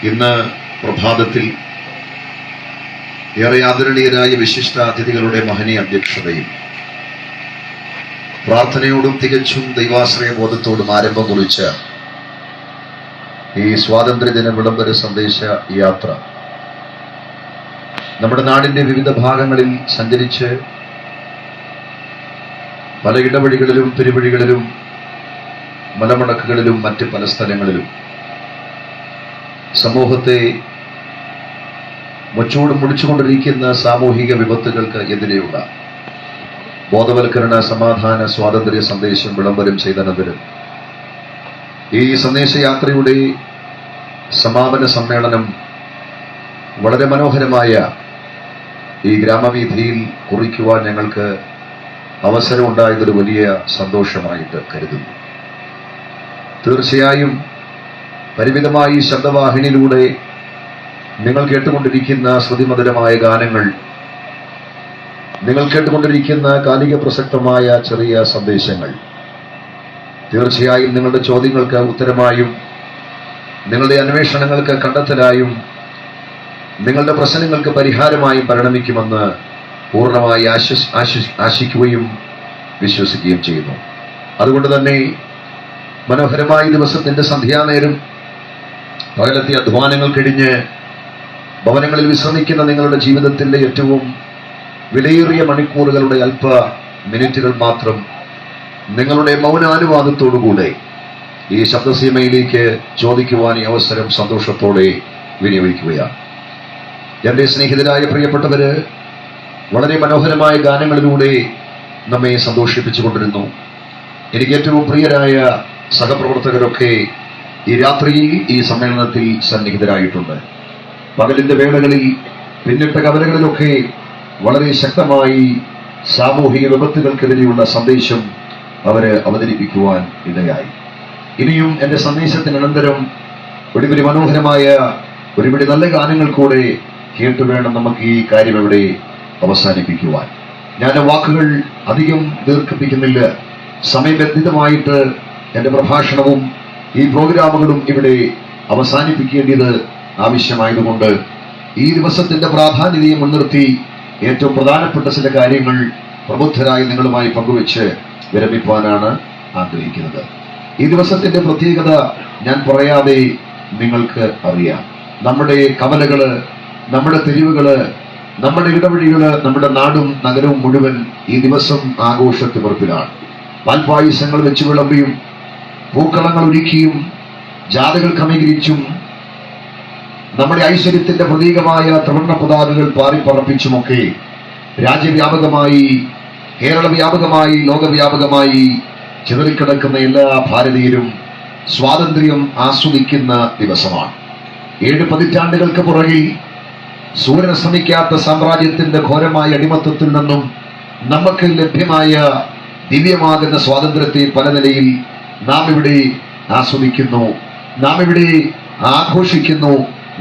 ഇന്ന് പ്രഭാതത്തിൽ ഏറെ ആദരണീയരായ വിശിഷ്ട അതിഥികളുടെ മഹനീയ അധ്യക്ഷതയിൽ പ്രാർത്ഥനയോടും തികച്ചും ദൈവാശ്രയ ബോധത്തോടും ആരംഭം കുറിച്ച ഈ സ്വാതന്ത്ര്യദിന വിളംബര സന്ദേശ യാത്ര നമ്മുടെ നാടിന്റെ വിവിധ ഭാഗങ്ങളിൽ സഞ്ചരിച്ച് പല ഇടവഴികളിലും പെരുവഴികളിലും മലമടക്കുകളിലും മറ്റ് പല സ്ഥലങ്ങളിലും സമൂഹത്തെ മുച്ചൂടും മുടിച്ചുകൊണ്ടിരിക്കുന്ന സാമൂഹിക വിപത്തുകൾക്ക് എതിരെയുള്ള ബോധവൽക്കരണ, സമാധാന, സ്വാതന്ത്ര്യ സന്ദേശം വിളംബരം ചെയ്തതിനും ഈ സന്ദേശയാത്രയുടെ സമാപന സമ്മേളനം വളരെ മനോഹരമായ ഈ ഗ്രാമവീഥിയിൽ കുറിക്കുവാൻ ഞങ്ങൾക്ക് അവസരമുണ്ടായതൊരു വലിയ സന്തോഷമായിട്ട് കരുതുന്നു. തീർച്ചയായും പരിമിതമായി ശബ്ദവാഹിനിയിലൂടെ നിങ്ങൾ കേട്ടുകൊണ്ടിരിക്കുന്ന ശ്രുതിമധുരമായ ഗാനങ്ങൾ, നിങ്ങൾ കേട്ടുകൊണ്ടിരിക്കുന്ന കാലിക പ്രസക്തമായ ചെറിയ സന്ദേശങ്ങൾ തീർച്ചയായും നിങ്ങളുടെ ചോദ്യങ്ങൾക്ക് ഉത്തരമായും, നിങ്ങളുടെ അന്വേഷണങ്ങൾക്ക് കണ്ടെത്തലായും, നിങ്ങളുടെ പ്രശ്നങ്ങൾക്ക് പരിഹാരമായും പരിണമിക്കുമെന്ന് പൂർണ്ണമായി ആശിക്കുകയും വിശ്വസിക്കുകയും ചെയ്യുന്നു. അതുകൊണ്ട് തന്നെ മനോഹരമായ ദിവസത്തിന്റെ സന്ധ്യാനേരം പകലത്തെ അധ്വാനങ്ങൾ കഴിഞ്ഞ് ഭവനങ്ങളിൽ വിശ്രമിക്കുന്ന നിങ്ങളുടെ ജീവിതത്തിന്റെ ഏറ്റവും വിലയേറിയ മണിക്കൂറുകളുടെ അല്പ മിനിറ്റുകൾ മാത്രം നിങ്ങളുടെ മൗനാനുവാദത്തോടുകൂടെ ഈ ശബ്ദസീമയിലേക്ക് ചോദിക്കുവാൻ ഈ അവസരം സന്തോഷത്തോടെ വിനിയോഗിക്കുകയാണ്. എൻ്റെ സ്നേഹിതരായ പ്രിയപ്പെട്ടവര് വളരെ മനോഹരമായ ഗാനങ്ങളിലൂടെ നമ്മെ സന്തോഷിപ്പിച്ചുകൊണ്ടിരുന്നു. എനിക്ക് ഏറ്റവും പ്രിയരായ സഹപ്രവർത്തകരൊക്കെ ഈ രാത്രിയിൽ ഈ സമ്മേളനത്തിൽ സന്നിഹിതരായിട്ടുണ്ട്. പകലിന്റെ വേളകളിൽ പിന്നിട്ട കവലകളിലൊക്കെ വളരെ ശക്തമായി സാമൂഹിക വിപത്തുകൾക്കെതിരെയുള്ള സന്ദേശം അവര് അവതരിപ്പിക്കുവാൻ ഇടയായി. ഇനിയും എന്റെ സന്ദേശത്തിനനന്തരം ഒരുപിടി മനോഹരമായ ഒരുപിടി നല്ല ഗാനങ്ങൾ കൂടെ കേട്ടു വേണം നമുക്ക് ഈ കാര്യം ഇവിടെ അവസാനിപ്പിക്കുവാൻ. ഞാൻ വാക്കുകൾ അധികം ദീർഘിപ്പിക്കുന്നില്ല. സമയബന്ധിതമായിട്ട് എന്റെ പ്രഭാഷണവും ഈ പ്രോഗ്രാമുകളും ഇവിടെ അവസാനിപ്പിക്കേണ്ടത് ആവശ്യമായതുകൊണ്ട് ഈ ദിവസത്തിന്റെ പ്രാധാന്യതയെ മുൻനിർത്തി ഏറ്റവും പ്രധാനപ്പെട്ട ചില കാര്യങ്ങൾ പ്രബുദ്ധരായി നിങ്ങളുമായി പങ്കുവെച്ച് വിരമിപ്പാനാണ് ആഗ്രഹിക്കുന്നത്. ഈ ദിവസത്തിന്റെ പ്രത്യേകത ഞാൻ പറയാതെ നിങ്ങൾക്ക് അറിയാം. നമ്മുടെ കവലകള്, നമ്മുടെ തെരുവുകള്, നമ്മുടെ ഇടവഴികള്, നമ്മുടെ നാടും നഗരവും മുഴുവൻ ഈ ദിവസം ആഘോഷത്തിമിർപ്പിലാണ്. പാൽപായസങ്ങൾ വെച്ച് വിളമ്പിയും പൂക്കളങ്ങൾ ഒരുക്കിയും ജാഥകൾ ക്രമീകരിച്ചും നമ്മുടെ ഐശ്വര്യത്തിന്റെ പ്രതീകമായ ത്രിവർണ്ണ പതാകകൾ പാറിപ്പറപ്പിച്ചുമൊക്കെ രാജ്യവ്യാപകമായി, കേരള വ്യാപകമായി, ലോകവ്യാപകമായി ചിതറിക്കിടക്കുന്ന എല്ലാ ഭാരതീയരും സ്വാതന്ത്ര്യം ആസ്വദിക്കുന്ന ദിവസമാണ്. 7 പതിറ്റാണ്ടുകൾക്ക് പുറകിൽ സൂര്യൻ അസ്തമിക്കാത്ത സാമ്രാജ്യത്തിന്റെ ഘോരമായ അടിമത്തത്തിൽ നിന്നും നമുക്ക് ലഭ്യമായ ദിവ്യമാകുന്ന സ്വാതന്ത്ര്യത്തെ പല നിലയിൽ നാം ഇവിടെ ആസ്വദിക്കുന്നു, നാം ഇവിടെ ആഘോഷിക്കുന്നു,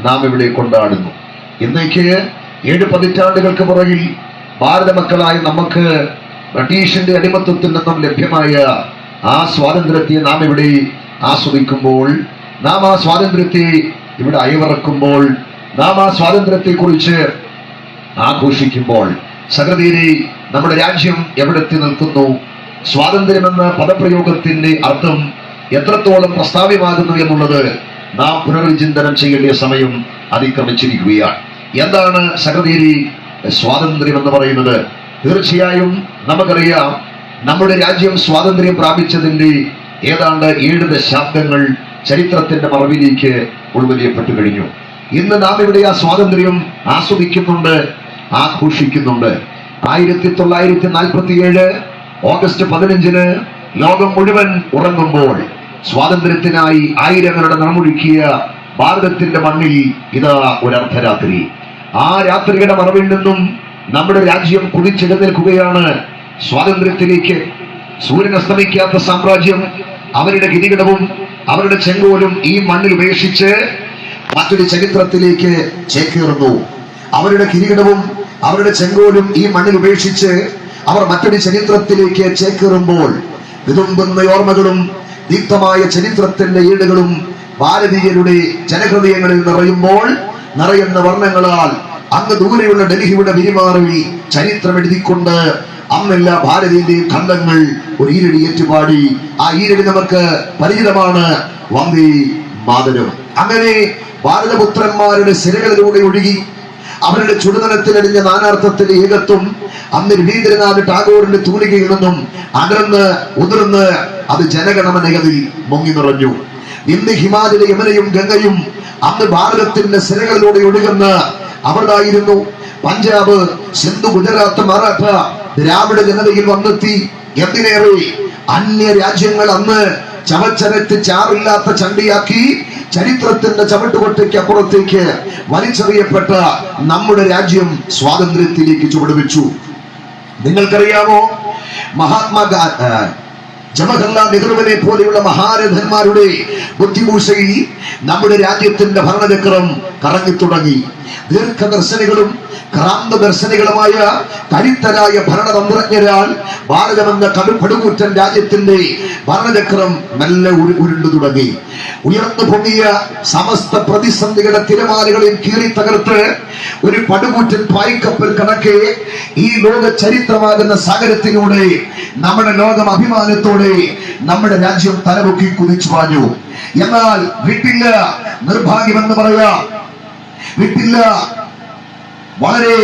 നാം ഇവിടെ കൊണ്ടാടുന്നു. ഇന്നേക്ക് 7 പതിറ്റാണ്ടുകൾക്ക് പുറകിൽ ഭാരത മക്കളായി നമുക്ക് ബ്രിട്ടീഷിന്റെ അടിമത്തത്തിൽ നിന്നും ലഭ്യമായ ആ സ്വാതന്ത്ര്യത്തെ നാം ഇവിടെ ആസ്വദിക്കുമ്പോൾ, നാം ആ സ്വാതന്ത്ര്യത്തെ ഇവിടെ അയവിറക്കുമ്പോൾ, നാം ആ സ്വാതന്ത്ര്യത്തെ കുറിച്ച് ആഘോഷിക്കുമ്പോൾ സഹൃദയരെ, നമ്മുടെ രാജ്യം എവിടെത്തി നിൽക്കുന്നു, സ്വാതന്ത്ര്യമെന്ന പദപ്രയോഗത്തിന്റെ അർത്ഥം എത്രത്തോളം പ്രസ്താവ്യമാകുന്നു എന്നുള്ളത് നാം പുനർവിചിന്തനം ചെയ്യേണ്ട സമയം അതിക്രമിച്ചിരിക്കുകയാണ്. എന്താണ് സഹൃദയരെ സ്വാതന്ത്ര്യം എന്ന് പറയുന്നത്? തീർച്ചയായും നമുക്കറിയാം, നമ്മുടെ രാജ്യം സ്വാതന്ത്ര്യം പ്രാപിച്ചതിന്റെ ഏതാണ്ട് 7 ദശാബ്ദങ്ങൾ ചരിത്രത്തിന്റെ മറവിലേക്ക് ഉൾവലിയപ്പെട്ടു കഴിഞ്ഞു. ഇന്ന് നാം ഇവിടെ ആ സ്വാതന്ത്ര്യം ആസ്വദിക്കുന്നുണ്ട്, ആഘോഷിക്കുന്നുണ്ട്. 1947 ഓഗസ്റ്റ് 15 ലോകം മുഴുവൻ ഉറങ്ങുമ്പോൾ സ്വാതന്ത്ര്യത്തിനായി ആയിരങ്ങളുടെ നിറമൊഴുക്കിയ ഭാരതത്തിന്റെ മണ്ണിൽ ഇതാ ഒരു അർദ്ധരാത്രി. ആ രാത്രിയുടെ മറവിൽ നിന്നും നമ്മുടെ രാജ്യം കുതിച്ചെഴുന്നേൽക്കുകയാണ് സ്വാതന്ത്ര്യത്തിലേക്ക്. സൂര്യൻ അസ്തമിക്കാത്ത സാമ്രാജ്യം അവരുടെ കിരീടവും അവരുടെ ചെങ്കോലും ഈ മണ്ണിൽ ഉപേക്ഷിച്ച് മറ്റൊരു ചരിത്രത്തിലേക്ക് ചേക്കേറുന്നു. അവരുടെ കിരീടവും അവരുടെ ചെങ്കോലും ഈ മണ്ണിൽ ഉപേക്ഷിച്ച് അവർ മറ്റൊരു ചരിത്രത്തിലേക്ക് ചേക്കേറുമ്പോൾ വിതുമ്പുന്ന ഓർമ്മകളും ദീപ്തമായ ചരിത്രത്തിന്റെ ഏടുകളും ഭാരതീയരുടെ ജനഹൃദയങ്ങളിൽ നിറയുന്ന വർണ്ണങ്ങളാൽ അങ്ങ് ദൂരെയുള്ള ഡൽഹിയുടെ വിരിമാറിൽ ചരിത്രം എഴുതിക്കൊണ്ട് അന്നെല്ലാ ഭാരതീയന്റെയും ഖണ്ഡങ്ങൾ ഒരു ഈരടി ഏറ്റുപാടി. ആ ഈരടി നമുക്ക് പരിചിതമാണ്, വന്ദേ മാതരം. അങ്ങനെ ഭാരതപുത്രന്മാരുടെ സിരകളിലൂടെ ഒഴുകി അവരുടെ ചുടുനനത്തിലടിഞ്ഞ നാനാർത്ഥത്തിന്റെ ഏകത്വം അന്ന് രവീന്ദ്രനാഥ് ടാഗോറിന്റെ തൂലികയിൽ നിന്നും അടർന്ന് ഉതിർന്ന് അത് ജനഗണമനകളിൽ മുങ്ങി നിറഞ്ഞു. ഇന്ന് ഹിമാലയ യമുനയും ഗംഗയും അന്ന് ഭാരതത്തിന്റെ സിരകളിലൂടെ ഒഴുകുന്ന അവിടായിരുന്നു. പഞ്ചാബ്, സിന്ധു, ഗുജറാത്ത്, മറാഠ, ദ്രാവിഡ ജനതയിൽ വന്നെത്തി. എന്തിനേറെ അന്യ രാജ്യങ്ങൾ അന്ന് ചവച്ചരത്ത് ചാറില്ലാത്ത ചണ്ടിയാക്കി ചരിത്രത്തിന്റെ ചവിട്ടുകൊട്ടയ്ക്ക് അപ്പുറത്തേക്ക് വലിച്ചെറിയപ്പെട്ട നമ്മുടെ രാജ്യം സ്വാതന്ത്ര്യത്തിലേക്ക് ചുവടുവെച്ചു. നിങ്ങൾക്കറിയാമോ, ജവഹർലാൽ നെഹ്റുവിനെ പോലെയുള്ള മഹാരഥന്മാരുടെ ബുദ്ധിഭൂഷയിൽ നമ്മുടെ രാജ്യത്തിന്റെ ഭരണചക്രം കറങ്ങി തുടങ്ങി. ദീർഘദർശനികളും ക്രാന്തദർശനികളുമായ കരുത്തരായ ഭരണതന്ത്രജ്ഞരാൽ ഭാരതമെന്ന കടുകൂറ്റൻ രാജ്യത്തിന്റെ ഭരണചക്രം മെല്ലെ ഉരുണ്ടു തുടങ്ങി. ഉയർന്നു പൊങ്ങിയ സമസ്ത പ്രതിസന്ധികളുടെ തിരമാലകളിൽ കീറി തകർത്ത് ഒരു പടുകൂറ്റൻ പായ്ക്കപ്പൽ കണക്കെ ഈ ലോക ചരിത്രമാകുന്ന സാഗരത്തിലൂടെ നമ്മുടെ ലോകം അഭിമാനത്തോടെ നമ്മുടെ രാജ്യം തലപൊക്കി കുതിച്ചു പാഞ്ഞു. എന്നാൽ വിട്ടില്ല, നിർഭാഗ്യമെന്ന് പറയാം, വിട്ടില്ല, വളരെ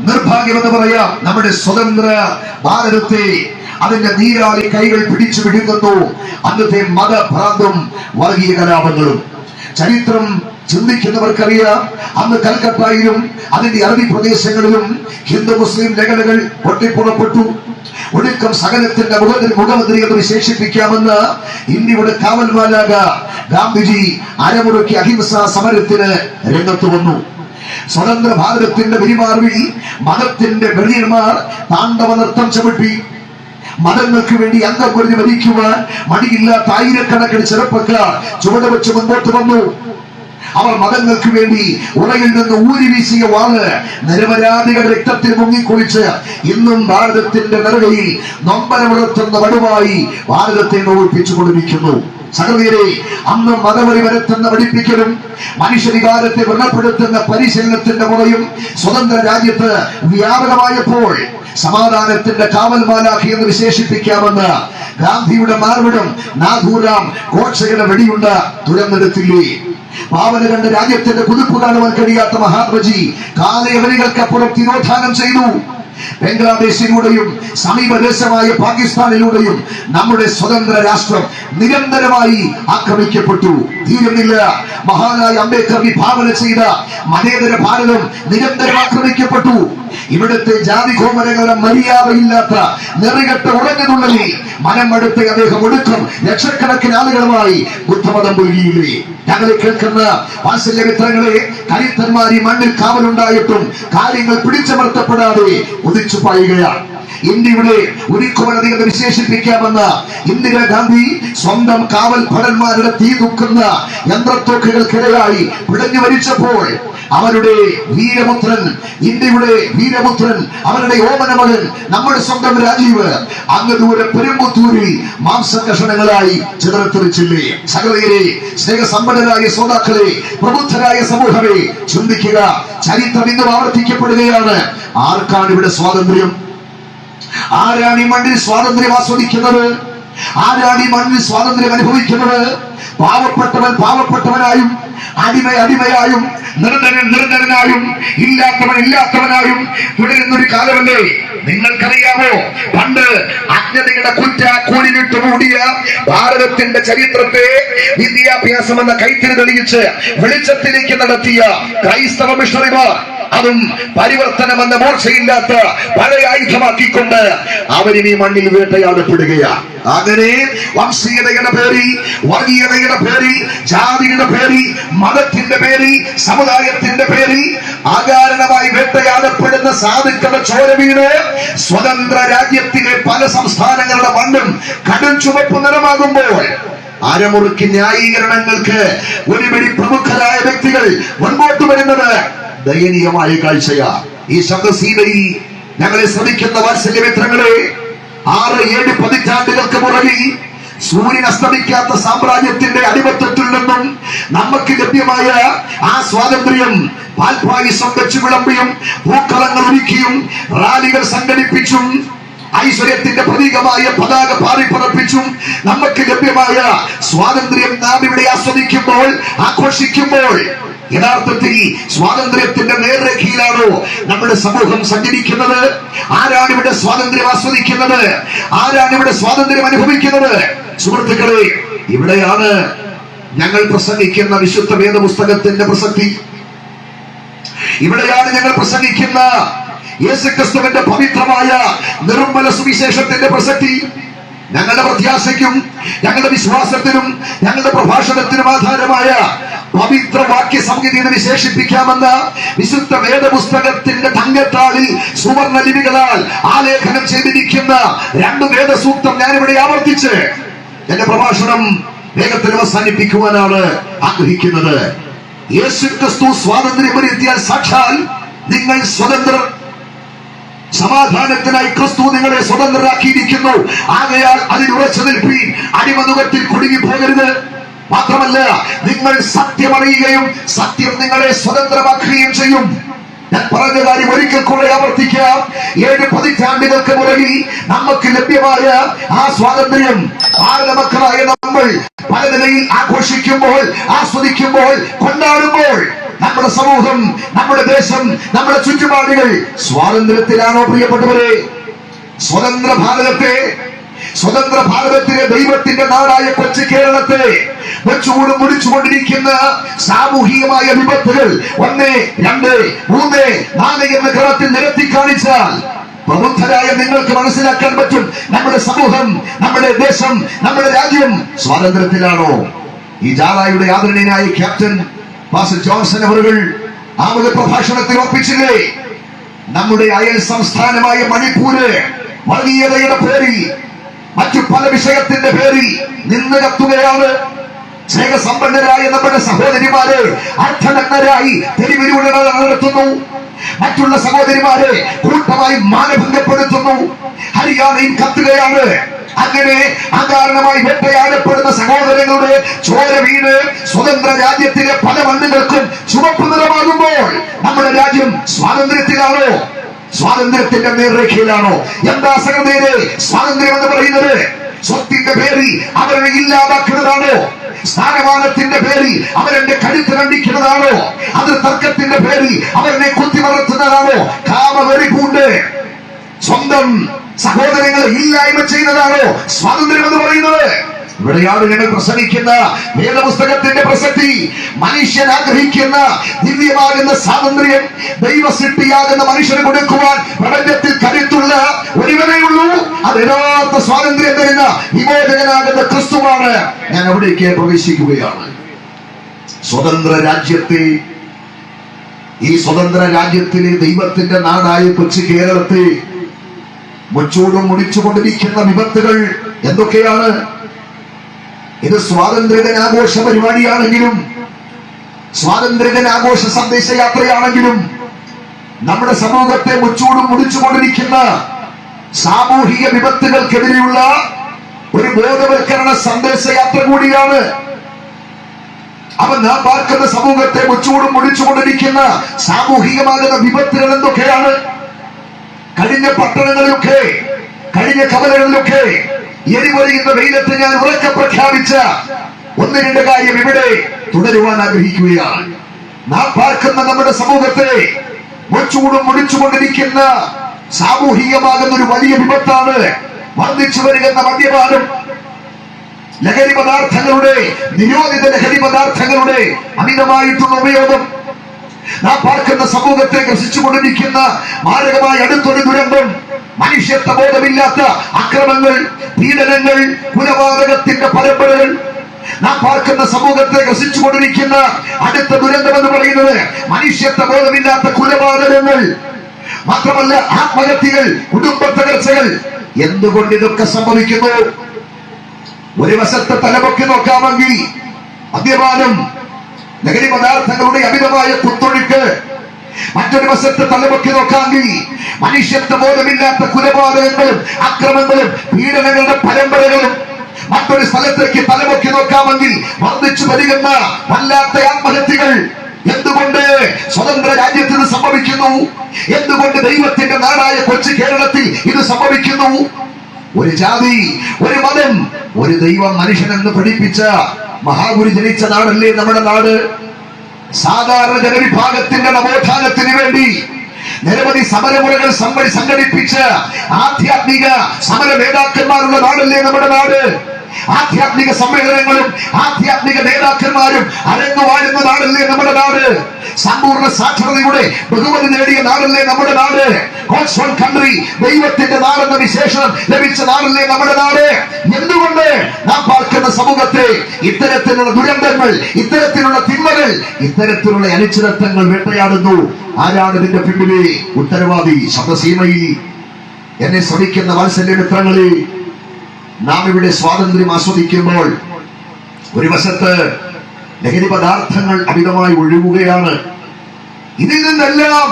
നിർഭാഗ്യമെന്ന് പറയാം. നമ്മുടെ സ്വതന്ത്ര ഭാരതത്തെ അതിന്റെ നീരാളി കൈകൾ പിടിച്ചു പിടിക്കുന്നു അന്നത്തെ മതഭ്രാന്തും വർഗീയ കലാപങ്ങളും. ചരിത്രം ചിന്തിക്കുന്നവർക്കറിയാം, അന്ന് കൽക്കട്ടയിലും അതിന്റെ അറബി പ്രദേശങ്ങളിലും ഹിന്ദു മുസ്ലിം ലഹളകൾ പൊട്ടിപ്പുറപ്പെട്ടു. ഒടുക്കം സകലത്തിന്റെ മുഖമന്ത്രി എന്ന് വിശേഷിപ്പിക്കാമെന്ന് ഇന്ത്യയുടെ കാവൽമാലാക ഗാന്ധിജി അരമുറക്കി അഹിംസാ സമരത്തിന് രംഗത്ത് വന്നു. സ്വതന്ത്ര ഭാരതത്തിന്റെ പെരുമാറിൽ മതത്തിന്റെ വെളിയന്മാർ താണ്ഡവ നൃത്തം ചവിട്ടി. മതങ്ങൾക്ക് വേണ്ടി അംഗം പൊരുതി മരിക്കുവാൻ മടിയില്ലാത്ത ആയിരക്കണക്കിന് ചെറുപ്പക്കാർ ചുവട് വെച്ച് മുൻപോട്ട് വന്നു. അവർ മതങ്ങൾക്ക് വേണ്ടി ഉറയിൽ നിന്ന് ഊരി വീശിയ വാള് നിരപരാധികളുടെ രക്തത്തിൽ മുങ്ങിക്കുളിച്ച് ഇന്നും ഭാരതത്തിന്റെ നെറുകയിൽ നൊമ്പരമുണർത്തുന്ന വടുവായി ഭാരതത്തെ നോവിപ്പിച്ചുകൊണ്ടിരിക്കുന്നു. സഹോദരരെ, അന്ന് മതവരി വരത്തുന്ന പഠിപ്പിക്കലും മനുഷ്യവികാരത്തെ വ്രണപ്പെടുത്തുന്ന പരിശീലനത്തിന്റെ മുറയും സ്വതന്ത്ര രാജ്യത്ത് വ്യാപകമായപ്പോൾ സമാധാനത്തിന്റെ കാവൽമാലാഖി എന്ന് വിശേഷിപ്പിക്കാമെന്ന് ഗാന്ധിയുടെ മാർവിടം നാഥൂറാം ഗോഡ്സെയുടെ വെടിയുണ്ട തുരന്നെടുത്തില്ലേ? പാവന കണ്ട് രാജ്യത്തിന്റെ കുതിപ്പ് കാണുവാൻ കഴിയാത്ത മഹാത്മജി കാലയവനികൾക്കപ്പുറം തിരോധാനം ചെയ്തു. ബംഗ്ലാദേശിലൂടെയും സമീപദേശമായ പാകിസ്ഥാനിലൂടെയും നമ്മുടെ സ്വതന്ത്ര രാഷ്ട്രം നിരന്തരമായി ആക്രമിക്കപ്പെട്ടു. തീരുന്നില്ല. മഹാനായ അംബേദ്കർ വിഭാവന ചെയ്ത മതേതര ഭാരതം നിരന്തരം ആക്രമിക്കപ്പെട്ടു. ഇവിടുത്തെ ജാതി കോമരങ്ങളുടെ മര്യാദയില്ലാത്ത നെറികെട്ട ഉറഞ്ഞുന്നുള്ളിൽ മനം അടുത്ത അദ്ദേഹം ഒടുക്കം ലക്ഷക്കണക്കിന് ആളുകളുമായി ബുദ്ധമതം പുൽകിയില്ലേ? ഞങ്ങളെ കേൾക്കുന്ന വാത്സല്യമിത്രങ്ങളെ, കരുത്തന്മാർ ഈ മണ്ണിൽ കാവലുണ്ടായിട്ടും കാര്യങ്ങൾ പിടിച്ചമർത്തപ്പെടാതെ ഉദിച്ചു പായുകയാണ്. ഇന്ത്യയുടെ ഉരുക്കുമനധികം വിശേഷിപ്പിക്കാമെന്ന ഇന്ദിരാഗാന്ധി സ്വന്തം കാവൽ ഭടന്മാരുടെ തീ തുക്കുന്ന യന്ത്രത്തോക്കുകൾക്കിടയായി പിടഞ്ഞു മരിച്ചപ്പോൾ അവരുടെ വീരപുത്രൻ, ഇന്ത്യയുടെ വീരപുത്രൻ, അവരുടെ ഓമന മകൻ, നമ്മുടെ സ്വന്തം രാജീവ് അങ്ങ് ദൂരെ പെരുമ്പുത്തൂരിൽ മാംസകഷണങ്ങളായി ചിതറത്തെറിച്ചില്ലേ? സകലരെ, സ്നേഹസമ്പന്നരായ ശ്രോതാക്കളെ, പ്രബുദ്ധരായ സമൂഹമേ, ചിന്തിക്കുക. ചരിത്രം ഇന്നും ആവർത്തിക്കപ്പെടുകയാണ്. ആർക്കാണ് ഇവിടെ സ്വാതന്ത്ര്യം? ആരാണ് ഈ മണ്ണിൽ സ്വാതന്ത്ര്യം ആസ്വദിക്കുന്നത്? ആരാണ് ഈ മണ്ണിൽ സ്വാതന്ത്ര്യം അനുഭവിക്കുന്നത്? പാവപ്പെട്ടവൻ പാവപ്പെട്ടവനായും, അടിമയായും, നിർധനനായും, ഇല്ലാത്തവനായും തുടരുന്നൊരു കാലമല്ലേ? നിങ്ങൾക്കറിയാമോ, പണ്ട് അജ്ഞതയുടെ കൂലിലിട്ട് മൂടിയ ഭാരതത്തിന്റെ ചരിത്രത്തെ വിദ്യാഭ്യാസം എന്ന കൈത്തിരി തെളിയിച്ച് വെളിച്ചത്തിലേക്ക് നടത്തിയ ക്രൈസ്തവ മിഷണറിമാർ അതും പരിവർത്തനം എന്ന മൂർച്ചയില്ലാത്ത പഴയ ആയുധമാക്കിക്കൊണ്ട് അവരിനി മണ്ണിൽ വേട്ടയാടപ്പെടുകയാണ്. അങ്ങനെ വംശീയതയുടെ പേരിൽ, വർഗീയതയുടെ പേരിൽ, ജാതിയുടെ പേരിൽ, മതത്തിന്റെ പേരിൽ, സമുദായത്തിന്റെ പേരിൽ അകാരണമായി വേട്ടയാടപ്പെടുന്ന സാധുക്കളുടെ ചോര വീണ് സ്വതന്ത്ര രാജ്യത്തിലെ പല സംസ്ഥാനങ്ങളുടെ മണ്ണും കടും ചുവപ്പ് നിറമാകുമ്പോൾ അരമുറുക്കി ന്യായീകരണങ്ങൾക്ക് ഒരുപിടി പ്രമുഖരായ വ്യക്തികൾ മുൻപോട്ട് വരുന്നത് ദയനീയമായ കാഴ്ചയാ. ഈ ശബ്ദസീമയിൽ ഞങ്ങളെ ശ്രമിക്കുന്ന വാത്സല്യമിത്രങ്ങളെ, 6-7 പതിറ്റാണ്ടുകൾക്ക് പുറകിൽ സൂര്യൻ അസ്തമിക്കാത്ത സാമ്രാജ്യത്തിന്റെ അടിമത്തത്തിൽ നിന്നും നമുക്ക് ലഭ്യമായ ആ സ്വാതന്ത്ര്യം പാൽപായസം വെച്ച് വിളമ്പിയും പൂക്കളങ്ങൾ ഒരുക്കിയും റാലികൾ സംഘടിപ്പിച്ചും ഐശ്വര്യത്തിന്റെ പ്രതീകമായ പതാക പാറിപ്പറപ്പിച്ചും നമുക്ക് ലഭ്യമായ സ്വാതന്ത്ര്യം നാം ഇവിടെ ആസ്വദിക്കുമ്പോൾ, ആഘോഷിക്കുമ്പോൾ, യഥാർത്ഥത്തിൽ സ്വാതന്ത്ര്യത്തിന്റെ നേർരേഖയിലാണോ നമ്മുടെ സമൂഹം സഞ്ചരിക്കുന്നത്? ആരാണ് ഇവിടെ സ്വാതന്ത്ര്യം ആസ്വദിക്കുന്നത്? ആരാണ് ഇവിടെ സ്വാതന്ത്ര്യം അനുഭവിക്കുന്നത്? സുഹൃത്തുക്കളെ, ഇവിടെയാണ് ഞങ്ങൾ പ്രസംഗിക്കുന്ന വിശുദ്ധ വേദപുസ്തകത്തിന്റെ പ്രസക്തി. ഇവിടെയാണ് ഞങ്ങൾ പ്രസംഗിക്കുന്ന യേശുക്രിസ്തുവിന്റെ പവിത്രമായ നിർമ്മല സുവിശേഷത്തിന്റെ പ്രസക്തി. ഞങ്ങളുടെ പ്രത്യാശയ്ക്കും ഞങ്ങളുടെ വിശ്വാസത്തിനും ഞങ്ങളുടെ പ്രഭാഷണത്തിനും ആധാരമായ പവിത്ര വാക്യ സംഹിത എന്ന് വിശേഷിപ്പിക്കാമെന്ന വിശുദ്ധ വേദപുസ്തകത്തിന്റെ തങ്കത്താളിൽ സുവർണ ലിപികളാൽ ആലേഖനം ചെയ്തിരിക്കുന്ന 2 വേദസൂക്തം ഞാനിവിടെ ആവർത്തിച്ച് എന്റെ പ്രഭാഷണം വേഗത്തിൽ അവസാനിപ്പിക്കുവാനാണ് ആഗ്രഹിക്കുന്നത്. യേശുക്രിസ്തു സ്വാതന്ത്ര്യം വരുത്തിയാൽ സാക്ഷാൽ നിങ്ങൾ സ്വതന്ത്രർ. സമാധാനത്തിനായി ക്രിസ്തു നിങ്ങളെ സ്വതന്ത്രരാക്കിയിരിക്കുന്നു. ആകയാൽ അതിൽ ഉറച്ചു നിൽപ്പീൻ, അടിമനുഖത്തിൽ കുടുങ്ങി പോകരുത്. മാത്രമല്ല, നിങ്ങൾ സത്യം അറിയുകയും സത്യം നിങ്ങളെ സ്വതന്ത്രമാക്കുകയും ചെയ്യും. ഞാൻ പറഞ്ഞ കാര്യം ഒരിക്കൽ കൂടെ ആവർത്തിക്കാം. 7 പതിറ്റാണ്ടുകൾക്ക് പുറകിൽ നമുക്ക് ലഭ്യമായ ആ സ്വാതന്ത്ര്യം ഭാരതമക്കളായ നമ്മൾ പല നിലയിൽ ആഘോഷിക്കുമ്പോൾ, ആസ്വദിക്കുമ്പോൾ, കൊണ്ടാടുമ്പോൾ നമ്മുടെ സമൂഹം, നമ്മുടെ ദേശം, നമ്മുടെ ചുറ്റുപാടുകൾ സ്വാതന്ത്ര്യത്തിലാണോ പ്രിയപ്പെട്ടവരെ? സ്വതന്ത്ര ഭാരതത്തിലെ ദൈവത്തിന്റെ നാടായ കൊച്ചു കേരളത്തെ വെച്ചുകൂടും മുടിച്ചുകൊണ്ടിരിക്കുന്ന സാമൂഹികമായ വിപത്തുകൾ 1, 2, 3, 4 എന്ന ക്രമത്തിൽ നിരത്തി കാണിച്ചാൽ പ്രബുദ്ധരായ നിങ്ങൾക്ക് മനസ്സിലാക്കാൻ പറ്റും നമ്മുടെ സമൂഹം, നമ്മുടെ ദേശം, നമ്മുടെ രാജ്യം സ്വാതന്ത്ര്യത്തിലാണോ? ഈ ജാഥയുടെ ആദരണീയനായ ക്യാപ്റ്റൻ പാസ്റ്റർ ജോൺസൺ അവர்கள் ആമുഖ പ്രഭാഷണത്തിൽ ഒപ്പിച്ചില്ലേ, നമ്മുടെ അയൽ സംസ്ഥാനമായ മണിപ്പൂര് വർഗീയതയുടെ പേരിൽ, മറ്റു പല വിഷയത്തിന്റെ പേരിൽ നിന്ന് കത്തുകയാണ്. സ്നേഹസമ്പന്നരായ നമ്മുടെ സഹോദരിമാരെ അർത്ഥനഗ്നരായി തെരുവിലൂടെ നടത്തുന്നു. മറ്റുള്ള സഹോദരിമാരെ കൂട്ടമായി മാനഭംഗപ്പെടുത്തുന്നു. ഹരിയാനയിൽ കത്തുകയാണ്. അങ്ങനെ അകാരണമായി വേട്ടയാടപ്പെടുന്ന സഹോദരങ്ങളുടെ ചോര വീണ് സ്വതന്ത്ര രാജ്യത്തിലെ പല മണ്ണുകൾക്കും ചുവപ്പ് നിറമാകുമ്പോൾ നമ്മുടെ രാജ്യം സ്വാതന്ത്ര്യത്തിലാണോ? സ്വാതന്ത്ര്യത്തിന്റെ നേർരേഖയിലാണോ? എന്താ സഹോദരരെ സ്വാതന്ത്ര്യം എന്ന് പറയുന്നത്? സ്വത്തിന്റെ പേരിൽ അവരെ ഇല്ലാതാക്കുന്നതാണോ? സ്ഥാനമാനത്തിന്റെ പേരിൽ അവരെന്റെ കഴുത്ത് കണ്ടിക്കുന്നതാണോ? അത് തർക്കത്തിന്റെ പേരിൽ അവരെ കുത്തിമറത്തുന്നതാണോ? കാമവെറി പൂണ്ട് സ്വന്തം സഹോദരങ്ങളെ ഇല്ലായ്മ ചെയ്യുന്നതാണോ സ്വാതന്ത്ര്യം എന്ന് പറയുന്നത്? ഇവിടെയാണ് ഞങ്ങൾ പ്രസംഗിക്കുന്ന വേദപുസ്തകത്തിന്റെ പ്രസക്തി. മനുഷ്യൻ ആഗ്രഹിക്കുന്ന ദിവ്യമാകുന്ന സ്വാതന്ത്ര്യം ദൈവസൃഷ്ടിയാകുന്ന മനുഷ്യന് കൊടുക്കുവാൻ പ്രപഞ്ചത്തിൽ കരുത്തുള്ള ഒരുവനേ ഉള്ളൂ. അത് യഥാർത്ഥ സ്വാതന്ത്ര്യം തരുന്ന വിമോചകനാകുന്ന ക്രിസ്തുവാണ്. ഞാൻ അവിടേക്ക് പ്രവേശിക്കുകയാണ്. സ്വതന്ത്ര രാജ്യത്തെ, ഈ സ്വതന്ത്ര രാജ്യത്തിലെ ദൈവത്തിന്റെ നാടായ കൊച്ചു കേരളത്തെ മുച്ചൂടും മുടിച്ചുകൊണ്ടിരിക്കുന്ന വിപത്തുകൾ എന്തൊക്കെയാണ്? ഇത് സ്വാതന്ത്ര്യദിനാഘോഷ പരിപാടിയാണെങ്കിലും, സ്വാതന്ത്ര്യദിനാഘോഷ സന്ദേശയാത്രയാണെങ്കിലും, നമ്മുടെ സമൂഹത്തെ മുച്ചൂടും മുടിച്ചുകൊണ്ടിരിക്കുന്ന സാമൂഹിക വിപത്തുകൾക്കെതിരെയുള്ള ഒരു ബോധവൽക്കരണ സന്ദേശയാത്ര കൂടിയാണ്. അവൻ നാം പാർക്കുന്ന സമൂഹത്തെ മുച്ചൂടും മുടിച്ചുകൊണ്ടിരിക്കുന്ന സാമൂഹികമാകുന്ന വിപത്തുകൾ എന്തൊക്കെയാണ്? കഴിഞ്ഞ പട്ടണങ്ങളിലൊക്കെ, കഴിഞ്ഞ കവലകളിലൊക്കെ എരിപൊരിയുന്ന വെയിലത്ത് ഞാൻ ഉറക്കെ പ്രഖ്യാപിച്ച 1-2 കാര്യം ഇവിടെ തുടരുവാൻ ആഗ്രഹിക്കുകയാണ്. നാം പാർക്കുന്ന നമ്മുടെ സമൂഹത്തെ മുച്ചൂടും മുടിച്ചുകൊണ്ടിരിക്കുന്ന സാമൂഹികമാകുന്ന ഒരു വലിയ വിപത്താണ് വർദ്ധിച്ചു വരുന്ന മദ്യപാനം, ലഹരി പദാർത്ഥങ്ങളുടെ, നിരോധിത ലഹരി പദാർത്ഥങ്ങളുടെ അമിതമായിട്ടുള്ള ഉപയോഗം. നാം പാർക്കുന്ന സമൂഹത്തെ ഗ്രസിച്ചുകൊണ്ടിരിക്കുന്ന മാരകമായ അടുത്തൊരു ദുരന്തം, മനുഷ്യത്വ ബോധമില്ലാത്ത അക്രമങ്ങൾ, പീഡനങ്ങൾ, കൊലപാതകത്തിന്റെ പരമ്പരകൾ. നാം പാർക്കുന്ന സമൂഹത്തെ ഗ്രസിച്ചുകൊണ്ടിരിക്കുന്ന അടുത്ത ദുരന്തം എന്ന് പറയുന്നത് മനുഷ്യത്വ ബോധമില്ലാത്ത കൊലപാതകങ്ങൾ. മാത്രമല്ല ആത്മഹത്യകൾ, കുടുംബ തകർച്ചകൾ. എന്തുകൊണ്ട് ഇതൊക്കെ സംഭവിക്കുന്നു? ഒരു വശത്തെ തലപൊക്കി നോക്കാമെങ്കിൽ മദ്യപാനം, ലഹരി പദാർത്ഥങ്ങളുടെ അമിതമായ കുത്തൊഴുക്ക്. മറ്റൊരു വശത്ത് തലപൊക്കി നോക്കാമെങ്കിൽ മനുഷ്യത്വ ബോധമില്ലാത്ത കൊലപാതകങ്ങളും അക്രമങ്ങളും പീഡനങ്ങളുടെ പരമ്പരകളും. മറ്റൊരു സ്ഥലത്തേക്ക് തലമുക്കി നോക്കാമെങ്കിൽ വർദ്ധിച്ചു വരികന്ന വല്ലാത്ത ആത്മഹത്യകൾ എന്തുകൊണ്ട് സ്വതന്ത്ര രാജ്യത്ത് ഇത് സംഭവിക്കുന്നു? എന്തുകൊണ്ട് ദൈവത്തിന്റെ നാടായ കൊച്ചു കേരളത്തിൽ ഇത് സംഭവിക്കുന്നു? ഒരു ജാതി, ഒരു മതം, ഒരു ദൈവം മനുഷ്യനെന്ന് പഠിപ്പിച്ച മഹാഗുരു ജനിച്ച നാടല്ലേ നമ്മുടെ നാട്. സാധാരണ ജനവിഭാഗത്തിന്റെ നവോത്ഥാനത്തിന് വേണ്ടി നിരവധി സമരമുറകൾ സംഘടിപ്പിച്ച് ആധ്യാത്മിക സമര നേതാക്കന്മാരുള്ള നാടല്ലേ നമ്മുടെ നാട്. ആധ്യാത്മിക സമ്മേളനങ്ങളും ആധ്യാത്മിക നേതാക്കന്മാരും അരങ്ങുവാഴുന്ന നാടല്ലേ നമ്മുടെ നാട്. സമ്പൂർണ്ണ സാക്ഷരതയുടെ ബഹുമതി നേടിയ നാടല്ലേ നമ്മുടെ നാട്. ഗോഡ്സ് ഓൺ കൺട്രി, ദൈവത്തിന്റെ നാടെന്ന വിശേഷണം ലഭിച്ച നാടല്ലേ നമ്മുടെ നാട്. എന്തുകൊണ്ട് നാം പാർക്കുന്ന സമൂഹത്തെ ഇത്തരത്തിലുള്ള ദുരന്തങ്ങൾ, ഇത്തരത്തിലുള്ള തിന്മകൾ, ഇത്തരത്തിലുള്ള അനിശ്ചിതത്വങ്ങൾ വേട്ടയാടുന്നു? ആരാണ് ഇതിന്റെ പിന്നിലെ ഉത്തരവാദി? ശബ്ദസീമയിൽ എന്നെ ശ്രമിക്കുന്ന വാത്സല്യ മിത്രങ്ങളെ, നാം ഇവിടെ സ്വാതന്ത്ര്യം ആസ്വദിക്കുമ്പോൾ ഒരു വശത്ത് ലഹരി പദാർത്ഥങ്ങൾ അമിതമായി ഒഴുകുകയാണ്. ഇതിൽ നിന്നെല്ലാം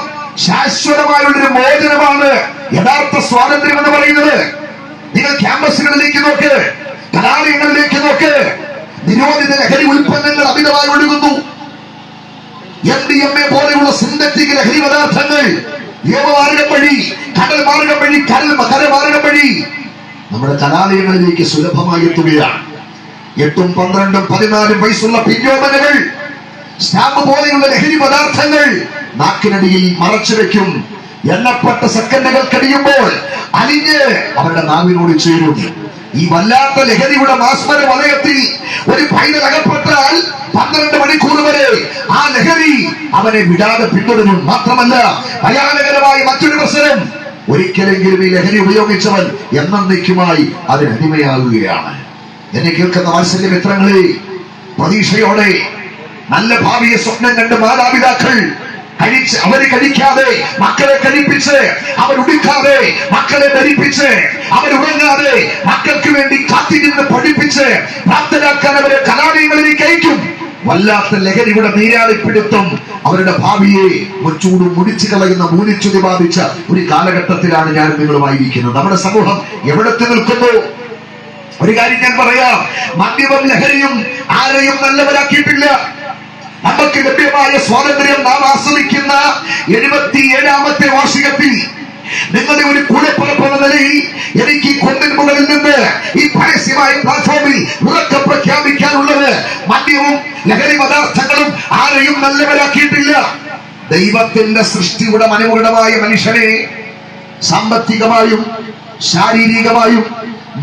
ശാശ്വതമായുള്ളൊരു മോചനമാണ് യഥാർത്ഥ സ്വാതന്ത്ര്യം എന്ന് പറയുന്നത്. നിങ്ങൾ ക്യാമ്പസുകളിലേക്ക് നോക്ക്, കലാലയങ്ങളിലേക്ക് നോക്ക്, നിരോധിത ലഹരി ഉൽപ്പന്നങ്ങൾ അമിതമായി ഒഴുകുന്നു. MDMA പോലെയുള്ള സിന്തറ്റിക് ലഹരി പദാർത്ഥങ്ങൾ വ്യോമമാർഗം വഴി, കടൽ മാർഗം വഴി, കരമാർഗം വഴി നമ്മുടെ കലാലയങ്ങളിലേക്ക് സുലഭമായി എത്തുകയാണ്. 8ഉം 12ഉം 14ഉം വയസ്സുള്ള പിഞ്ചോമനകൾ സ്റ്റാമ്പ് പോലെയുള്ള ലഹരി പദാർത്ഥങ്ങൾ നാക്കിനടിയിൽ മറച്ചു വെക്കും. എണ്ണപ്പെട്ട സെക്കൻഡുകൾ കഴിയുമ്പോൾ അലിഞ്ഞ് അവരുടെ നാവിനോട് ചേരും. ഈ വല്ലാത്ത ലഹരിയുടെ മാസ്മര വലയത്തിൽ ഒരു പൈതൽ അകപ്പെട്ടാൽ 12 മണിക്കൂർ വരെ ആ ലഹരി അവനെ വിടാതെ പിന്തുടരും. മാത്രമല്ല, ഭയാനകരമായ മറ്റൊരു പ്രശ്നം, ഒരിക്കലെങ്കിലും ഈ ലഹരി ഉപയോഗിച്ചവൻ എന്നേക്കുമായി അതിനടിമയാകുകയാണ്. എന്നെ കേൾക്കുന്ന വാത്സല്യ മിത്രങ്ങളെ, പ്രതീക്ഷയോടെ നല്ല ഭാവിയെ സ്വപ്നം കണ്ട് മാതാപിതാക്കൾ അവര് കഴിക്കാതെ മക്കളെ കഴിപ്പിച്ച്, അവരുടുക്കാതെ മക്കളെ ധരിപ്പിച്ച്, അവരുറങ്ങാതെ മക്കൾക്ക് വേണ്ടി കാത്തിരുന്ന് പഠിപ്പിച്ച് പ്രാപ്തരാക്കാൻ അവരെ കലാലയങ്ങളിലേക്ക് അയക്കും. വല്ലാത്ത ലഹരിയുടെ നീരാളിപ്പിടുത്തം അവരുടെ ഭാവിയെ മുച്ചൂടും മുടിച്ചു കളയുന്ന മൂലിച്ചുതി ബാധിച്ച ഒരു കാലഘട്ടത്തിലാണ് ഞാൻ നിങ്ങളുമായിരിക്കുന്നത്. നമ്മുടെ സമൂഹം എവിടത്തെ നിൽക്കുന്നു? ഒരു കാര്യം ഞാൻ പറയാം, മദ്യവും ലഹരിയും ആരെയും നല്ലവരാക്കിയിട്ടില്ല. നമുക്ക് ലഭ്യമായ സ്വാതന്ത്ര്യം നാം ആസ്വദിക്കുന്ന 77ാമത്തെ വാർഷികത്തിൽ നിങ്ങളുടെ ഒരു കൂടെപ്പുറപ്പെന്ന നിലയിൽ എനിക്ക് ഈ കുന്നിൻ മുകളിൽ നിന്ന് ഈ പരസ്യമായ പ്ലാറ്റ്ഫോമിൽ ഉറക്കെ പ്രഖ്യാപിക്കാനുള്ളത്, മദ്യവും ലഹരി പദാർത്ഥങ്ങളും ആരെയും നല്ലവരാക്കിയിട്ടില്ല. ദൈവത്തിന്റെ സൃഷ്ടിയുടെ മനോഹരമായ മനുഷ്യനെ സാമ്പത്തികമായും ശാരീരികമായും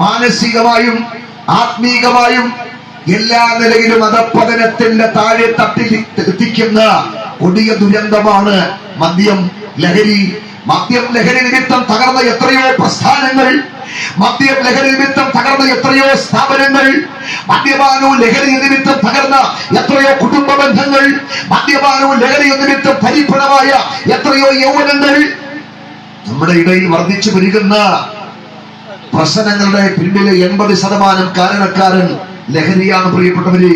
മാനസികമായും ആത്മീകമായും എല്ലാ നിലയിലും അധപ്പതനത്തിന്റെ താഴെ തട്ടിലെത്തിക്കുന്ന കൊടിയ ദുരന്തമാണ് മദ്യം, ലഹരി. മദ്യം ലഹരി നിമിത്തം തകർന്ന എത്രയോ പ്രസ്ഥാനങ്ങൾ, മദ്യം ലഹരി നിമിത്തം തകർന്ന എത്രയോ സ്ഥാപനങ്ങൾ, മദ്യപാനവും ലഹരി നിമിത്തം തകർന്ന എത്രയോ കുടുംബ ബന്ധങ്ങൾ, മദ്യപാനവും ലഹരി നിമിത്തം പരിഭ്രമമായ എത്രയോ യൗവനങ്ങൾ. നമ്മുടെ ഇടയിൽ വർദ്ധിച്ചു വരികന്ന പ്രശ്നങ്ങളുടെ പിന്നിലെ 80% കാരണക്കാരൻ ലഹരിയാണ്. പ്രിയപ്പെട്ടവരെ,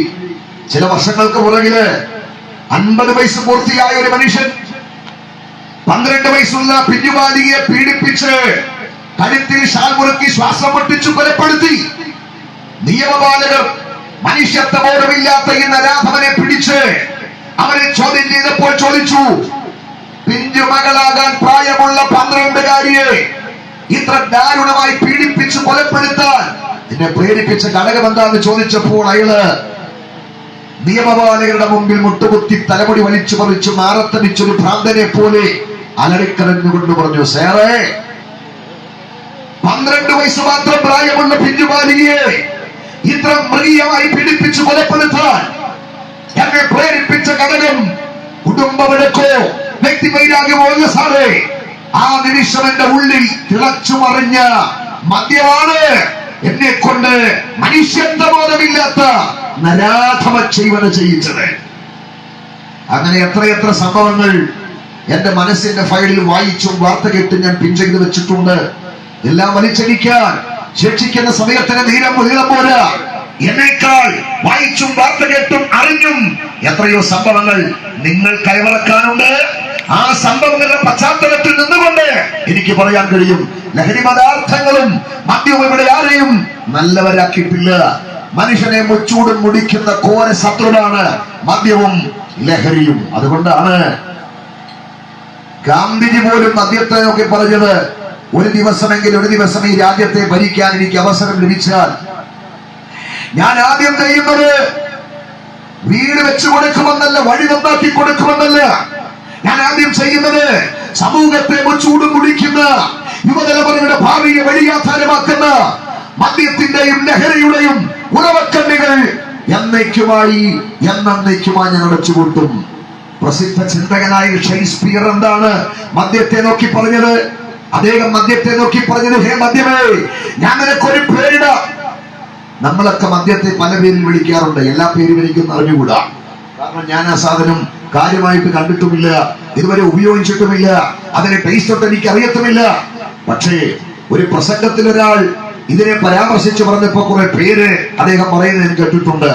ചില വർഷങ്ങൾക്ക് പുറകില് 50 വയസ്സ് പൂർത്തിയായ ഒരു മനുഷ്യൻ 12 വയസ്സുള്ള പിഞ്ചുബാലികയെ പീഡിപ്പിച്ച് കഴുത്തിൽ ഷാൾ മുറുക്കി ശ്വാസം മുട്ടിച്ചു കൊലപ്പെടുത്തി. നിയമപാലകർ മനുഷ്യത്വബോധമില്ലാത്ത ഈ നരാധമനെ പിടിച്ച് അവനെ ചോദ്യം ചെയ്തപ്പോൾ ചോദിച്ചു, പിഞ്ചു മകളാകാൻ പ്രായമുള്ള 12കാരിയെ ഇത്ര ദാരുണമായി പീഡിപ്പിച്ച് കൊലപ്പെടുത്താൻ എന്നെ പ്രേരിപ്പിച്ച ഘടകം എന്താന്ന് ചോദിച്ചപ്പോൾ അയാള് നിയമപാലകരുടെ മുമ്പിൽ മുട്ടുകുത്തി തലമുടി വലിച്ചു പറിച്ചു മാറത്തടിച്ചൊരു ഭ്രാന്തനെ പോലെ അലറിക്കരഞ്ഞുകൊണ്ട് പറഞ്ഞു, സാറേ, 12 വയസ്സ് മാത്രം പ്രായമുള്ള പിഞ്ചുബാലിയെ ഇത്ര മൃഗീയമായി പീഡിപ്പിച്ച് കൊലപ്പെടുത്താൻ എന്നെ പ്രേരിപ്പിച്ച ഘടകം കുടുംബവഴക്കോ വ്യക്തിവൈരാഗ്യമോ അല്ല സാറേ. ആ നിമിഷം എന്റെ ഉള്ളിൽ തിളച്ചു മറിഞ്ഞ മദ്യമാണ് എന്നെ കൊണ്ട് മനുഷ്യത്വബോധമില്ലാത്ത നരാധമ ചെയ്വന ചെയ്യിച്ചത്. അങ്ങനെ എത്രയെത്ര സംഭവങ്ങൾ എന്റെ മനസ്സിന്റെ ഫയലിൽ വായിച്ചും വാർത്ത കേട്ടും ഞാൻ പിൻ ചെയ്ത് വെച്ചിട്ടുണ്ട്. എല്ലാം വലിച്ചടിക്കാൻ ശിക്ഷിക്കുന്ന സമയത്തിന് നീളം പോരാ. എന്നേക്കാൾ വായിച്ചും വാർത്ത കേട്ടും അറിഞ്ഞും എത്രയോ സംഭവങ്ങൾ നിങ്ങൾ കൈവറക്കാനുണ്ട്. ആ സംഭവങ്ങളുടെ പശ്ചാത്തലത്തിൽ നിന്നുകൊണ്ട് എനിക്ക് പറയാൻ കഴിയും, ലഹരി പദാർത്ഥങ്ങളും മദ്യവും ഇവിടെ ആരെയും നല്ലവരാക്കിയിട്ടില്ല. മനുഷ്യനെ മുച്ചൂടും മുടിക്കുന്ന ഘോര ശത്രുവാണ് മദ്യവും ലഹരിയും. അതുകൊണ്ടാണ് ഗാന്ധിജി പോലും മദ്യത്തെ നോക്കി പറഞ്ഞത്, ഒരു ദിവസം ഈ രാജ്യത്തെ ഭരിക്കാൻ എനിക്ക് അവസരം ലഭിച്ചാൽ ഞാൻ ആദ്യം ചെയ്യുന്നത് വീട് വെച്ചു കൊടുക്കുമെന്നല്ല, വഴി നന്നാക്കി കൊടുക്കുമെന്നല്ല, ഞാൻ ആദ്യം ചെയ്യുന്നത് സമൂഹത്തെ മുച്ചൂടും മുടിക്കുന്ന യുവതലമുറയുടെ ഭാവിയെ വഴിയാധാരമാക്കുന്ന മദ്യത്തിന്റെയും ലഹരിയുടെയും ഉറവക്കണ്ണികൾ എന്നേക്കുമായി ഞാൻ അടച്ചുകൂട്ടും. പ്രസിദ്ധ ചിന്തകനായ ഷേക്സ്പിയർ എന്താണ് മദ്യത്തെ നോക്കി പറഞ്ഞത്? അദ്ദേഹം മദ്യത്തെ നോക്കി പറഞ്ഞത്, ഹേ മദ്യമേ, ഞാൻ നിനക്കൊരു പേരിടാം. നമ്മളൊക്കെ മദ്യത്തെ പല പേരിൽ വിളിക്കാറുണ്ട്. എല്ലാ പേരും എനിക്കൊന്നും അറിഞ്ഞുകൂടാ. കാരണം ഞാൻ ആ സാധനം കാര്യമായിട്ട് കണ്ടിട്ടുമില്ല, ഇതുവരെ ഉപയോഗിച്ചിട്ടുമില്ല, അതിന്റെ ടേസ്റ്റ് തൊട്ട് എനിക്ക് അറിയത്തുമില്ല. പക്ഷേ ഒരു പ്രസംഗത്തിൽ ഒരാൾ ഇതിനെ പരാമർശിച്ചു പറഞ്ഞപ്പോ കുറെ പേര് അദ്ദേഹം പറയുന്നത് ഞാൻ കേട്ടിട്ടുണ്ട്.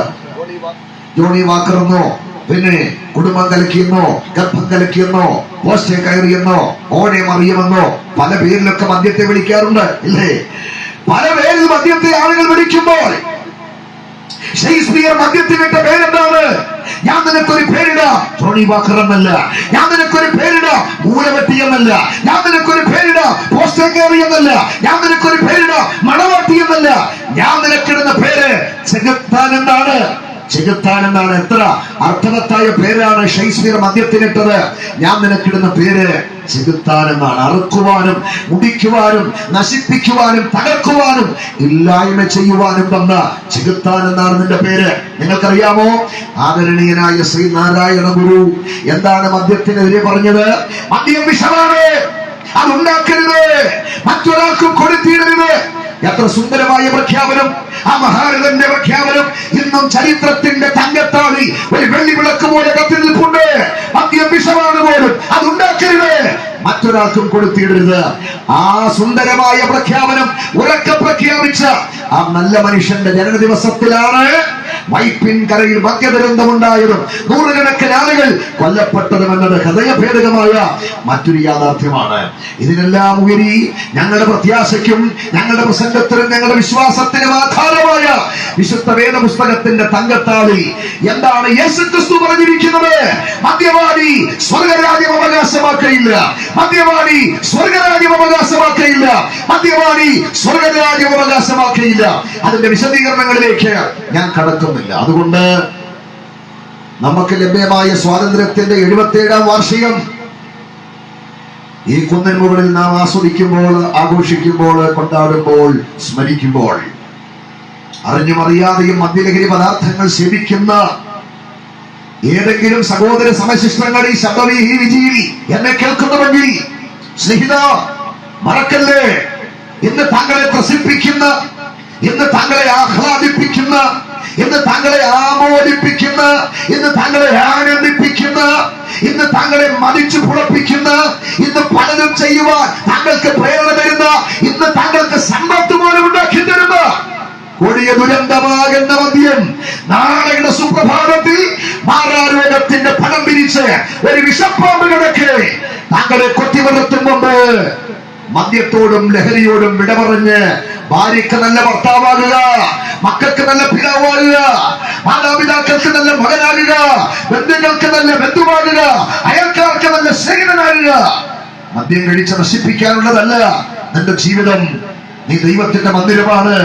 ജോണി വാക്കർ എന്നോ, പിന്നെ കുടുംബം കലക്കിയെന്നോ, ഗർഭം കലക്കിയെന്നോ, പോസ്റ്റേ കയറിയെന്നോ, ഓനെ മറിയുമെന്നോ, പല പേരിലൊക്കെ മദ്യത്തെ വിളിക്കാറുണ്ട്, ഇല്ലേ? പല പേരിൽ മദ്യത്തെ ആളുകൾ വിളിക്കുമ്പോൾ ഷേക്സ്പിയർ മദ്യത്തിനിട്ട പേരെന്താണ്? ഞാൻ നിനക്കൊരു പേരിടാം ജോണി വാക്കർ എന്നല്ല, ഞാൻ നിനക്കൊരു പേരിടാം മൂലവെട്ടി എന്നല്ല, ഞാൻ നിനക്കൊരു പേരിടാം പോസ്റ്റേ കയറി എന്നല്ല, ഞാൻ നിനക്കൊരു പേരിടാം മണവാട്ടി എന്നല്ല, ഞാൻ നിനക്കിടുന്ന പേര് ചെകുത്താൻ എന്നാണ്. ചെകുത്താൻ എന്നാണ്. എത്ര അർത്ഥവത്തായ പേരാണ് ഷേക്സ്പിയർ മദ്യത്തിനിട്ടത്. ഞാൻ നിനക്കിടുന്ന പേര് ചെകുത്താൻ എന്നാണ്. അറുക്കുവാനും മുടിക്കുവാനും നശിപ്പിക്കുവാനും തകർക്കുവാനും ഇല്ലായ്മ ചെയ്യുവാനും വന്ന ചെകുത്താൻ എന്നാണ് നിന്റെ പേര്. നിങ്ങൾക്കറിയാമോ, ആദരണീയനായ ശ്രീനാരായണ ഗുരു എന്താണ് മദ്യത്തിനെതിരെ പറഞ്ഞത്? മദ്യം വിഷമാണ്, അതുണ്ടാക്കരുത്, മറ്റൊരാൾക്കും കൊടുത്തിടരുത്. എത്ര സുന്ദരമായ പ്രഖ്യാപനം! ആ മഹാരഥന്റെ പ്രഖ്യാപനം ഇന്നും ചരിത്രത്തിന്റെ തങ്കത്താളി ഒരു വെള്ളി വിളക്ക് പോലെ കത്തി നിൽപ്പുണ്ട്. മദ്യം വിഷമാണ് പോലും, അതുണ്ടാക്കരുത്, മറ്റൊരാൾക്കും കൊടുത്തിടരുത്. ആ സുന്ദരമായ പ്രഖ്യാപനം ഉറക്കെ പ്രഖ്യാപിച്ച ആ നല്ല മനുഷ്യന്റെ ജനനദിവസത്തിലാണ് വൈപ്പിൻകരയിൽ മദ്യദുരന്തമുണ്ടായതും നൂറുകണക്കിന് ആളുകൾ കൊല്ലപ്പെട്ടതും എന്നത് ഹൃദയഭേദകമായ മറ്റൊരു യാഥാർത്ഥ്യമാണ്. ഇതിനെല്ലാം ഉപരി ഞങ്ങളുടെ പ്രത്യാശയ്ക്കും ഞങ്ങളുടെ പ്രസംഗത്തിനും ഞങ്ങളുടെ വിശ്വാസത്തിനും ആധാരമായ വിശുദ്ധ വേദപുസ്തകത്തിന്റെ തങ്കത്താളി എന്താണ് യേശുക്രിസ്തു പറഞ്ഞിരിക്കുന്നത്? മദ്യപാനി സ്വർഗരാജ്യം അവകാശമാക്കയില്ല, മദ്യപാനി സ്വർഗരാജ്യം അവകാശമാക്കയില്ല, മദ്യപാനി സ്വർഗരാജ്യം അവകാശമാക്കയില്ല. അതിന്റെ വിശദീകരണങ്ങളിലേക്ക് ഞാൻ കടക്കുന്നില്ല. അതുകൊണ്ട് നമുക്ക് ലഭ്യമായ സ്വാതന്ത്ര്യത്തിന്റെ 77ാം വാർഷികം ഈ കുന്നിൻ മുകളിൽ നാം ആസ്വദിക്കുമ്പോൾ, ആഘോഷിക്കുമ്പോൾ, കൊണ്ടാടുമ്പോൾ, സ്മരിക്കുമ്പോൾ അറിഞ്ഞും അറിയാതെയും മദ്യലഹരി പദാർത്ഥങ്ങൾ സേവിക്കുന്ന ഏതെങ്കിലും സഹോദര സമശിഷ്ടങ്ങൾ ഈ ശബ്ദവിധിയിൽ എന്നെ കേൾക്കുന്നുവെങ്കിൽ സ്നേഹിത, മറക്കല്ലേ, ഇന്ന് താങ്കളെ പ്രസിദ്ധിക്കുന്ന, ഇന്ന് താങ്കളെ ആഹ്ലാദിപ്പിക്കുന്ന, ഇന്ന് താങ്കളെ ആമോദിപ്പിക്കുന്ന, ഇന്ന് താങ്കളെ ആനന്ദിപ്പിക്കുന്ന, ഇന്ന് താങ്കളെ മതിച്ചു പുളപ്പിക്കുന്ന, ഇന്ന് പലതും ചെയ്യുവാൻ താങ്കൾക്ക് പ്രേരണ തരുന്ന, ഇന്ന് താങ്കൾക്ക് സമ്പത്ത് പോലും ഉണ്ടാക്കി തരുന്ന കൊടിയ ദുരന്തമാകുന്ന മദ്യം നാളെയുടെ സുപ്രഭാതത്തിൽ മാറാരോഗത്തിന്റെ ഫലം പിരിച്ച് ഒരു വിഷപ്പാമ്പ് കിടക്കെ താങ്കളെ കൊത്തിവളർത്തും മുമ്പ് മദ്യത്തോടും ലഹരിയോടും വിട പറഞ്ഞ് ഭാര്യക്ക് നല്ല ഭർത്താവാകുക, മക്കൾക്ക് നല്ല പിതാവാകുക, മാതാപിതാക്കൾക്ക് നല്ല മകനാകുക, ബന്ധുക്കൾക്ക് നല്ല ബന്ധുവാകുക, അയൽക്കാർക്ക് നല്ല സ്നേഹിതനാകുക. മദ്യം കഴിച്ച് നശിപ്പിക്കാനുള്ളതല്ല നിന്റെ ജീവിതം. നീ ദൈവത്തിന്റെ മന്ദിരമാണ്.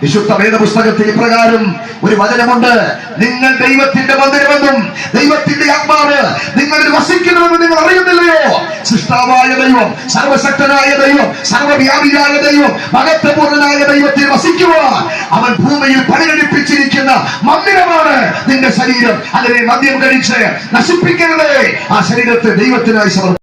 വിശുദ്ധ വേദപുസ്തകത്തിൽ ഇപ്രകാരം ഒരു വചനമുണ്ട്: നിങ്ങൾ ദൈവത്തിന്റെ മന്ദിരമെന്നും ദൈവത്തിന്റെ ആത്മാവ് നിങ്ങളിൽ വസിക്കണമെന്ന് നിങ്ങൾ അറിയുന്നില്ലയോ? സൃഷ്ടാവായ ദൈവം, സർവശക്തനായ ദൈവം, സർവവ്യാപിയായ ദൈവം, മഹത്വപൂർണനായ ദൈവത്തിൽ വസിക്കുവാൻ അവൻ ഭൂമിയിൽ പരിഗണിപ്പിച്ചിരിക്കുന്ന മന്ദിരമാണ് നിന്റെ ശരീരം. അതിനെ മദ്യം കഴിച്ച് നശിപ്പിക്കരുതേ. ആ ശരീരത്തെ ദൈവത്തിനായി സമർപ്പിക്കുക.